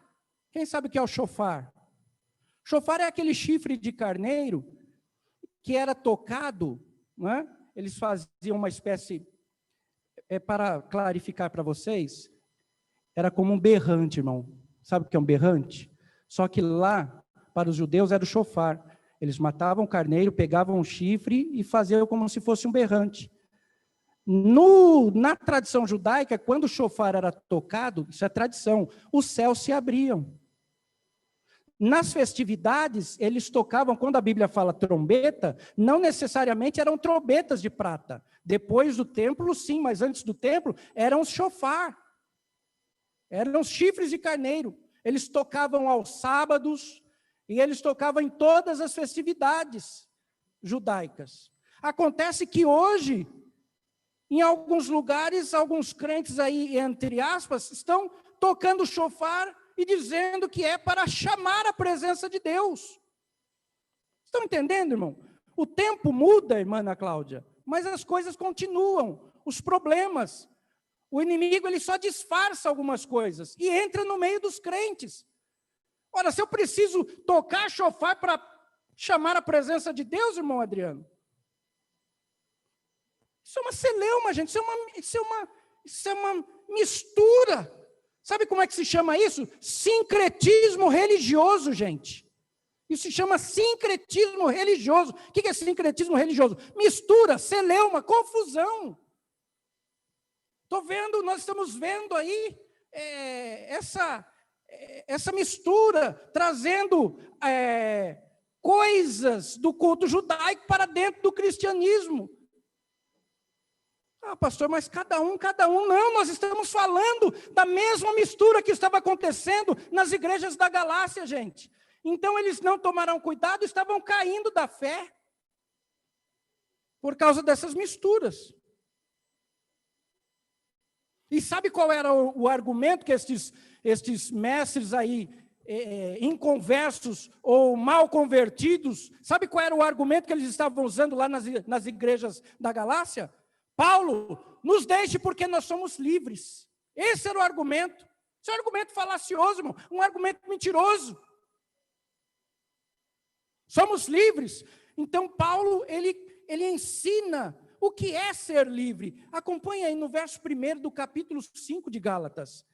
Quem sabe o que é o chofar? Chofar é aquele chifre de carneiro que era tocado, não é? Eles faziam uma espécie, para clarificar para vocês, era como um berrante, irmão. Sabe o que é um berrante? Só que lá, para os judeus, era o chofar. Eles matavam o carneiro, pegavam um chifre e faziam como se fosse um berrante. Na tradição judaica, quando o chofar era tocado, isso é tradição, os céus se abriam. Nas festividades, eles tocavam, quando a Bíblia fala trombeta, não necessariamente eram trombetas de prata. Depois do templo, sim, mas antes do templo, eram os chofar. Eram os chifres de carneiro. Eles tocavam aos sábados e eles tocavam em todas as festividades judaicas. Acontece que hoje, em alguns lugares, alguns crentes aí, entre aspas, estão tocando chofar e dizendo que é para chamar a presença de Deus. Estão entendendo, irmão? O tempo muda, irmã Ana Cláudia, mas as coisas continuam, os problemas. O inimigo, ele só disfarça algumas coisas e entra no meio dos crentes. Ora, se eu preciso tocar chofar para chamar a presença de Deus, irmão Adriano, isso é uma celeuma, gente, isso é uma mistura. Sabe como é que se chama isso? Sincretismo religioso, gente. Isso se chama sincretismo religioso. O que é sincretismo religioso? Mistura, celeuma, confusão. Nós estamos vendo aí essa mistura, trazendo coisas do culto judaico para dentro do cristianismo. Ah, pastor, mas cada um, não, nós estamos falando da mesma mistura que estava acontecendo nas igrejas da Galácia, gente. Então, eles não tomaram cuidado, estavam caindo da fé, por causa dessas misturas. E sabe qual era o argumento que estes mestres aí, inconversos ou mal convertidos, sabe qual era o argumento que eles estavam usando lá nas igrejas da Galácia? Paulo, nos deixe porque nós somos livres. Esse era o argumento. Esse é um argumento falacioso, irmão, um argumento mentiroso. Somos livres. Então, Paulo, ele ensina o que é ser livre. Acompanhe aí no verso 1 do capítulo 5 de Gálatas.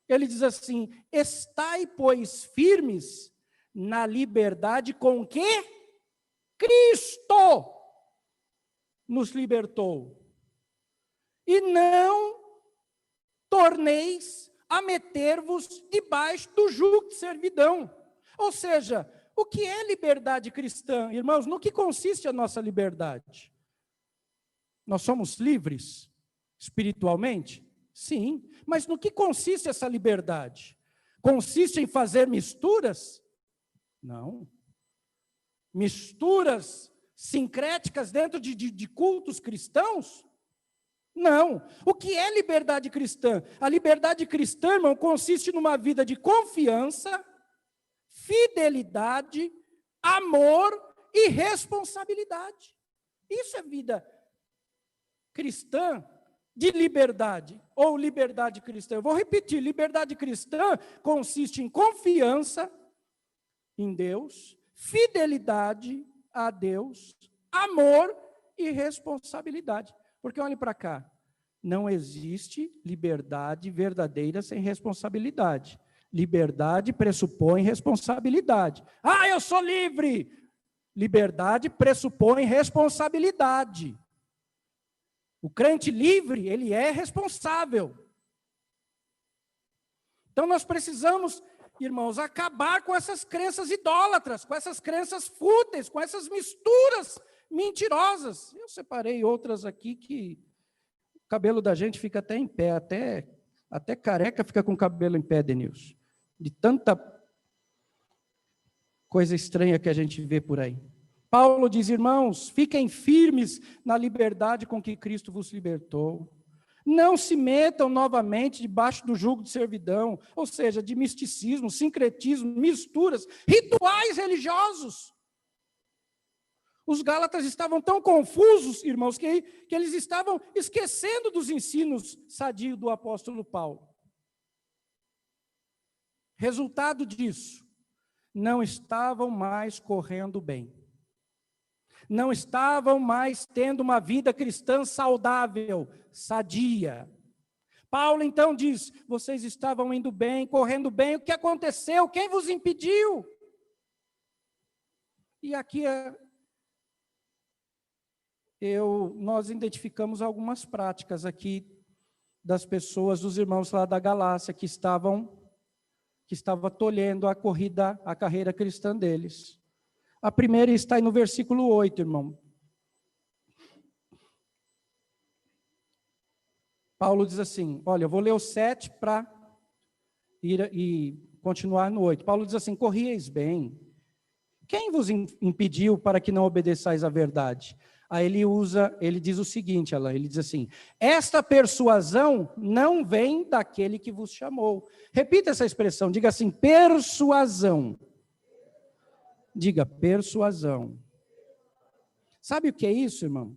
Ele diz assim: estai, pois, firmes na liberdade com que Cristo nos libertou. e não torneis a meter-vos debaixo do jugo de servidão. Ou seja, o que é liberdade cristã? Irmãos, no que consiste a nossa liberdade? Nós somos livres espiritualmente? Sim, mas no que consiste essa liberdade? Consiste em fazer misturas? Não. Misturas sincréticas dentro de cultos cristãos? Não. O que é liberdade cristã? A liberdade cristã, irmão, consiste numa vida de confiança, fidelidade, amor e responsabilidade. Isso é vida cristã de liberdade, ou liberdade cristã. Eu vou repetir, liberdade cristã consiste em confiança em Deus, fidelidade a Deus, amor e responsabilidade. Porque olhe para cá, não existe liberdade verdadeira sem responsabilidade. Liberdade pressupõe responsabilidade. Ah, eu sou livre! Liberdade pressupõe responsabilidade. O crente livre, ele é responsável. Então nós precisamos, irmãos, acabar com essas crenças idólatras, com essas crenças fúteis, com essas misturas mentirosas. Eu separei outras aqui que o cabelo da gente fica até em pé, até careca fica com o cabelo em pé, Denilson. De tanta coisa estranha que a gente vê por aí. Paulo diz, irmãos, fiquem firmes na liberdade com que Cristo vos libertou. Não se metam novamente debaixo do jugo de servidão, ou seja, de misticismo, sincretismo, misturas, rituais religiosos. Os gálatas estavam tão confusos, irmãos, que eles estavam esquecendo dos ensinos sadios do apóstolo Paulo. Resultado disso, não estavam mais correndo bem. Não estavam mais tendo uma vida cristã saudável, sadia. Paulo então diz, vocês estavam indo bem, correndo bem, o que aconteceu? Quem vos impediu? E aqui nós identificamos algumas práticas aqui das pessoas, dos irmãos lá da Galácia, que estava tolhendo a carreira cristã deles. A primeira está aí no versículo 8, irmão. Paulo diz assim, olha, eu vou ler o 7 para ir e continuar no 8. Paulo diz assim, corrieis bem. Quem vos impediu para que não obedeçais à verdade? Aí ele diz o seguinte, Alain, ele diz assim, esta persuasão não vem daquele que vos chamou. Repita essa expressão, diga assim, persuasão. Diga, persuasão. Sabe o que é isso, irmão?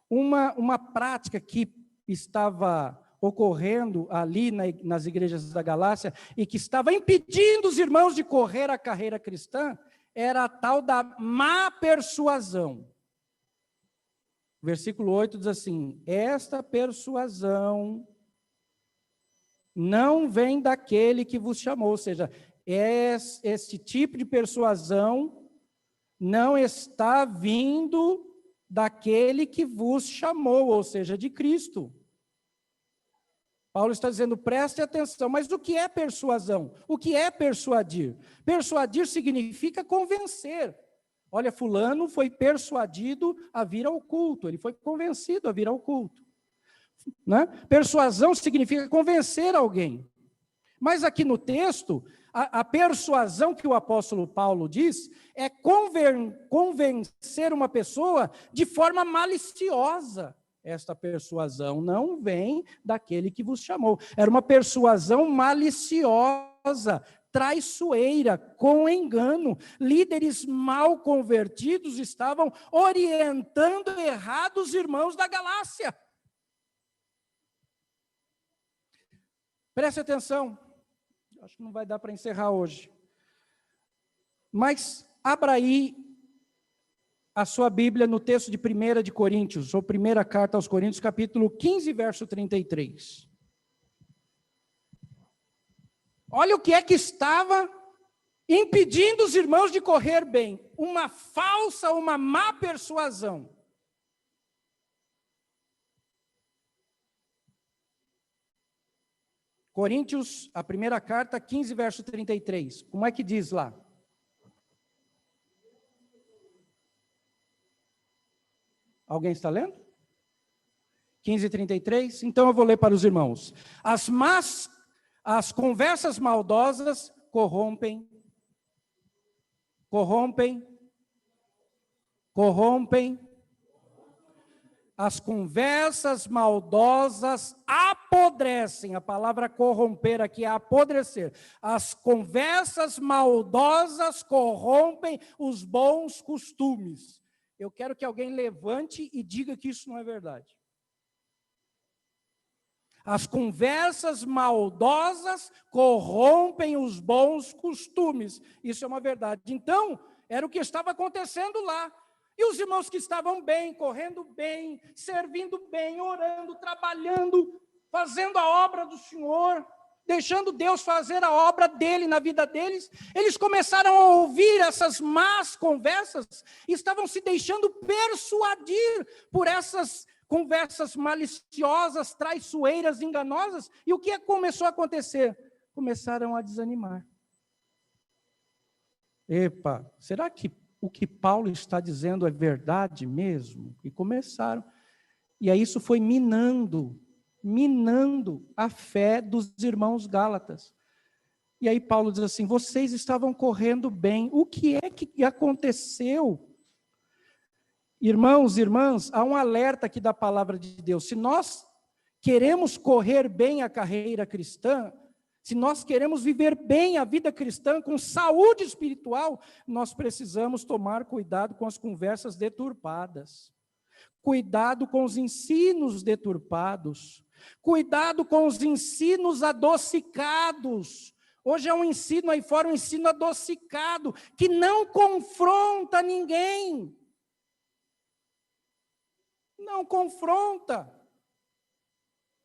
Uma prática que estava ocorrendo ali nas igrejas da Galácia e que estava impedindo os irmãos de correr a carreira cristã, era a tal da má persuasão. Versículo 8 diz assim, esta persuasão não vem daquele que vos chamou, ou seja, este tipo de persuasão não está vindo daquele que vos chamou, ou seja, de Cristo. Paulo está dizendo, preste atenção, mas o que é persuasão? O que é persuadir? Persuadir significa convencer. Olha, fulano foi persuadido a vir ao culto, ele foi convencido a vir ao culto. Né? Persuasão significa convencer alguém. Mas aqui no texto, a persuasão que o apóstolo Paulo diz é convencer uma pessoa de forma maliciosa. Esta persuasão não vem daquele que vos chamou. Era uma persuasão maliciosa, traiçoeira, com engano. Líderes mal convertidos estavam orientando errado os irmãos da Galácia. Preste atenção. Acho que não vai dar para encerrar hoje. Mas abra aí a sua Bíblia no texto de 1 de Coríntios, ou primeira carta aos Coríntios, capítulo 15, verso 33. Olha o que é que estava impedindo os irmãos de correr bem. Uma má persuasão. Coríntios, a primeira carta, 15, verso 33. Como é que diz lá? Alguém está lendo? 15, 33? Então eu vou ler para os irmãos. As conversas maldosas corrompem. As conversas maldosas apodrecem. A palavra corromper aqui é apodrecer. As conversas maldosas corrompem os bons costumes. Eu quero que alguém levante e diga que isso não é verdade. As conversas maldosas corrompem os bons costumes. Isso é uma verdade. Então, era o que estava acontecendo lá. E os irmãos que estavam bem, correndo bem, servindo bem, orando, trabalhando, fazendo a obra do Senhor, deixando Deus fazer a obra dele na vida deles, eles começaram a ouvir essas más conversas e estavam se deixando persuadir por essas conversas maliciosas, traiçoeiras, enganosas. E o que começou a acontecer? Começaram a desanimar. Epa, será que o que Paulo está dizendo é verdade mesmo? E começaram. E aí isso foi minando a fé dos irmãos gálatas. E aí Paulo diz assim: vocês estavam correndo bem, o que é que aconteceu? Irmãos e irmãs, há um alerta aqui da palavra de Deus. Se nós queremos correr bem a carreira cristã, se nós queremos viver bem a vida cristã com saúde espiritual, nós precisamos tomar cuidado com as conversas deturpadas. Cuidado com os ensinos deturpados. Cuidado com os ensinos adocicados. Hoje é um ensino aí fora, um ensino adocicado, que não confronta ninguém. Não confronta.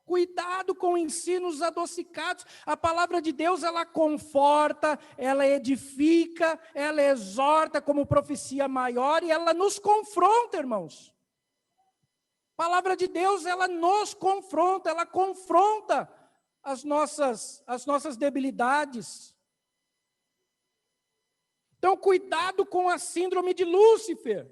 Cuidado com ensinos adocicados. A palavra de Deus, ela conforta, ela edifica, ela exorta como profecia maior e ela nos confronta, irmãos. A palavra de Deus, ela nos confronta, ela confronta as nossas debilidades. Então, cuidado com a síndrome de Lúcifer.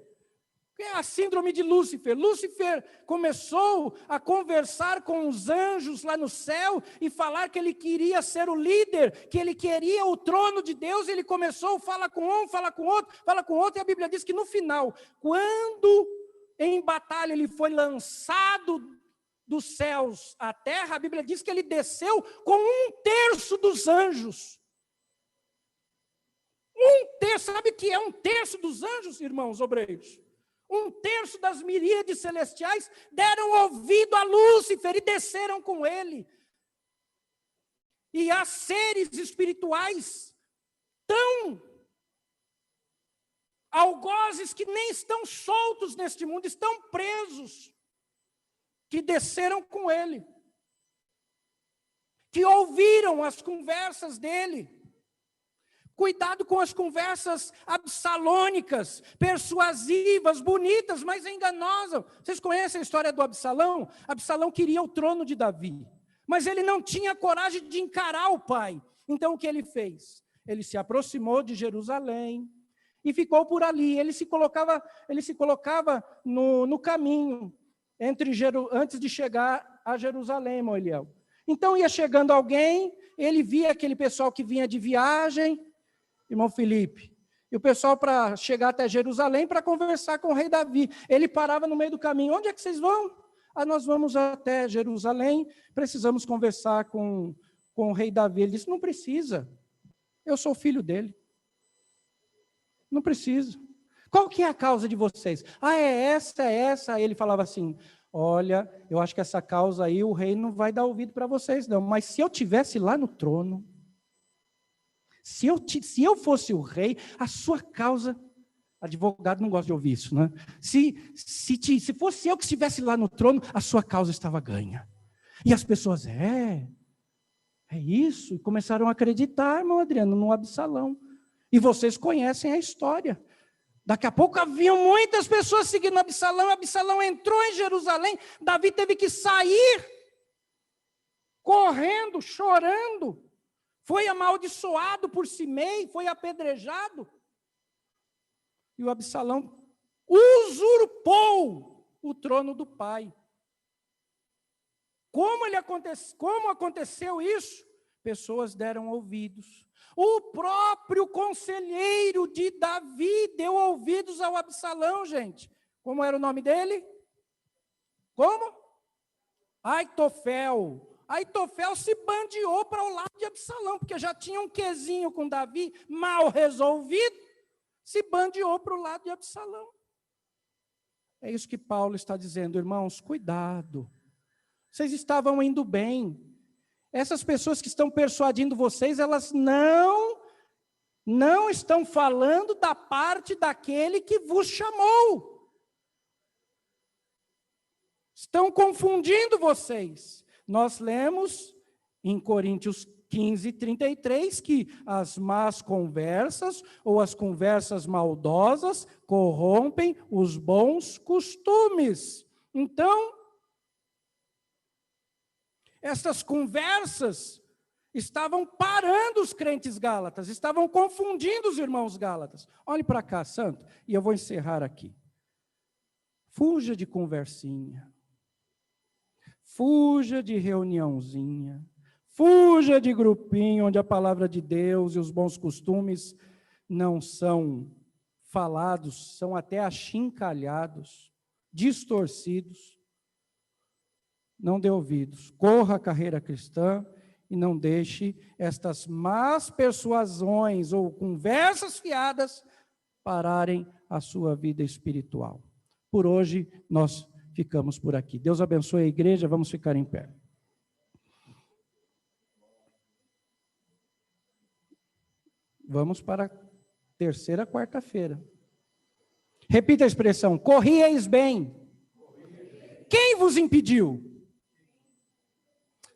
O que é a síndrome de Lúcifer? Lúcifer começou a conversar com os anjos lá no céu e falar que ele queria ser o líder, que ele queria o trono de Deus. Ele começou, fala com um, fala com outro, e a Bíblia diz que no final, quando em batalha ele foi lançado dos céus à terra, a Bíblia diz que ele desceu com 1/3 dos anjos. 1/3, sabe o que é 1/3 dos anjos, irmãos obreiros? 1/3 das miríades celestiais deram ouvido a Lúcifer e desceram com ele. E há seres espirituais tão algozes que nem estão soltos neste mundo, estão presos, que desceram com ele, que ouviram as conversas dele. Cuidado com as conversas absalônicas, persuasivas, bonitas, mas enganosas. Vocês conhecem a história do Absalão? Absalão queria o trono de Davi, mas ele não tinha coragem de encarar o pai. Então o que ele fez? Ele se aproximou de Jerusalém e ficou por ali. Ele se colocava no caminho antes de chegar a Jerusalém, Moeliel. Então ia chegando alguém, ele via aquele pessoal que vinha de viagem, irmão Felipe, e o pessoal para chegar até Jerusalém para conversar com o rei Davi. Ele parava no meio do caminho. Onde é que vocês vão? Nós vamos até Jerusalém, precisamos conversar com o rei Davi. Ele disse: não precisa, eu sou filho dele. Não precisa. Qual que é a causa de vocês? É essa. Ele falava assim: olha, eu acho que essa causa aí o rei não vai dar ouvido para vocês não, mas se eu tivesse lá no trono, se eu fosse o rei, a sua causa, advogado não gosta de ouvir isso, né? Se fosse eu que estivesse lá no trono, a sua causa estava ganha. E as pessoas, é isso, e começaram a acreditar, irmão Adriano, no Absalão. E vocês conhecem a história. Daqui a pouco haviam muitas pessoas seguindo Absalão. Absalão entrou em Jerusalém, Davi teve que sair correndo, chorando, foi amaldiçoado por Simei, foi apedrejado. E o Absalão usurpou o trono do pai. Como aconteceu isso? Pessoas deram ouvidos. O próprio conselheiro de Davi deu ouvidos ao Absalão, gente. Como era o nome dele? Como? Aitofel. Aitofel se bandeou para o lado de Absalão, porque já tinha um quesinho com Davi mal resolvido, se bandeou para o lado de Absalão. É isso que Paulo está dizendo, irmãos, cuidado. Vocês estavam indo bem. Essas pessoas que estão persuadindo vocês, elas não estão falando da parte daquele que vos chamou. Estão confundindo vocês. Nós lemos em Coríntios 15, 33, que as más conversas ou as conversas maldosas corrompem os bons costumes. Então, essas conversas estavam parando os crentes gálatas, estavam confundindo os irmãos gálatas. Olhe para cá, santo, e eu vou encerrar aqui. Fuja de conversinha. Fuja de reuniãozinha. Fuja de grupinho onde a palavra de Deus e os bons costumes não são falados, são até achincalhados, distorcidos. Não dê ouvidos. Corra a carreira cristã e não deixe estas más persuasões ou conversas fiadas pararem a sua vida espiritual. Por hoje, nós ficamos por aqui. Deus abençoe a igreja, vamos ficar em pé. Vamos para a terceira quarta-feira. Repita a expressão, corrieis bem. Quem vos impediu?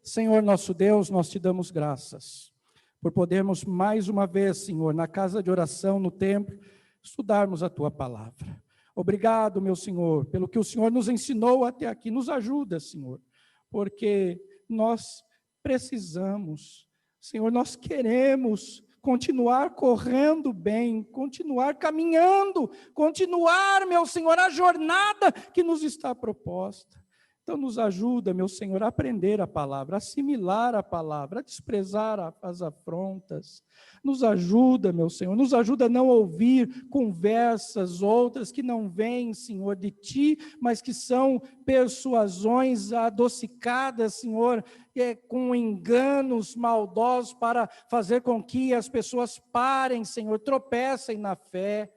Senhor nosso Deus, nós te damos graças por podermos mais uma vez, Senhor, na casa de oração, no templo, estudarmos a tua palavra. Obrigado, meu Senhor, pelo que o Senhor nos ensinou até aqui. Nos ajuda, Senhor, porque nós precisamos, Senhor, nós queremos continuar correndo bem, continuar caminhando, continuar, meu Senhor, a jornada que nos está proposta. Então nos ajuda, meu Senhor, a aprender a palavra, a assimilar a palavra, a desprezar as afrontas. Nos ajuda, meu Senhor, nos ajuda a não ouvir conversas outras que não vêm, Senhor, de Ti, mas que são persuasões adocicadas, Senhor, com enganos maldosos para fazer com que as pessoas parem, Senhor, tropecem na fé.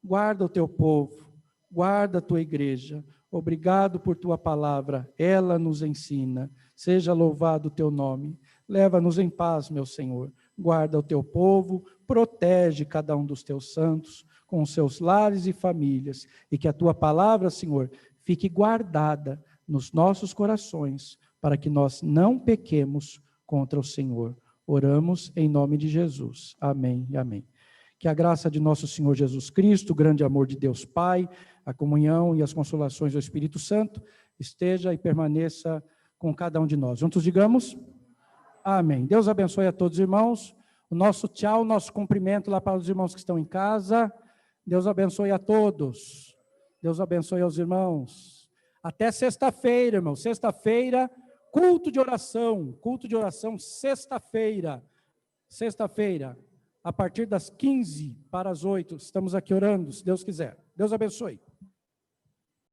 Guarda o Teu povo, guarda a Tua igreja. Obrigado por Tua palavra, ela nos ensina. Seja louvado o Teu nome. Leva-nos em paz, meu Senhor. Guarda o Teu povo, protege cada um dos Teus santos, com os seus lares e famílias, e que a Tua palavra, Senhor, fique guardada nos nossos corações, para que nós não pequemos contra o Senhor. Oramos em nome de Jesus. Amém e amém. Que a graça de nosso Senhor Jesus Cristo, o grande amor de Deus Pai, a comunhão e as consolações do Espírito Santo esteja e permaneça com cada um de nós. Juntos digamos, amém. Deus abençoe a todos os irmãos. O nosso tchau, nosso cumprimento lá para os irmãos que estão em casa. Deus abençoe a todos. Deus abençoe aos irmãos. Até sexta-feira, irmão. Sexta-feira, culto de oração, sexta-feira. Sexta-feira, a partir das 15 para as 8, estamos aqui orando, se Deus quiser. Deus abençoe.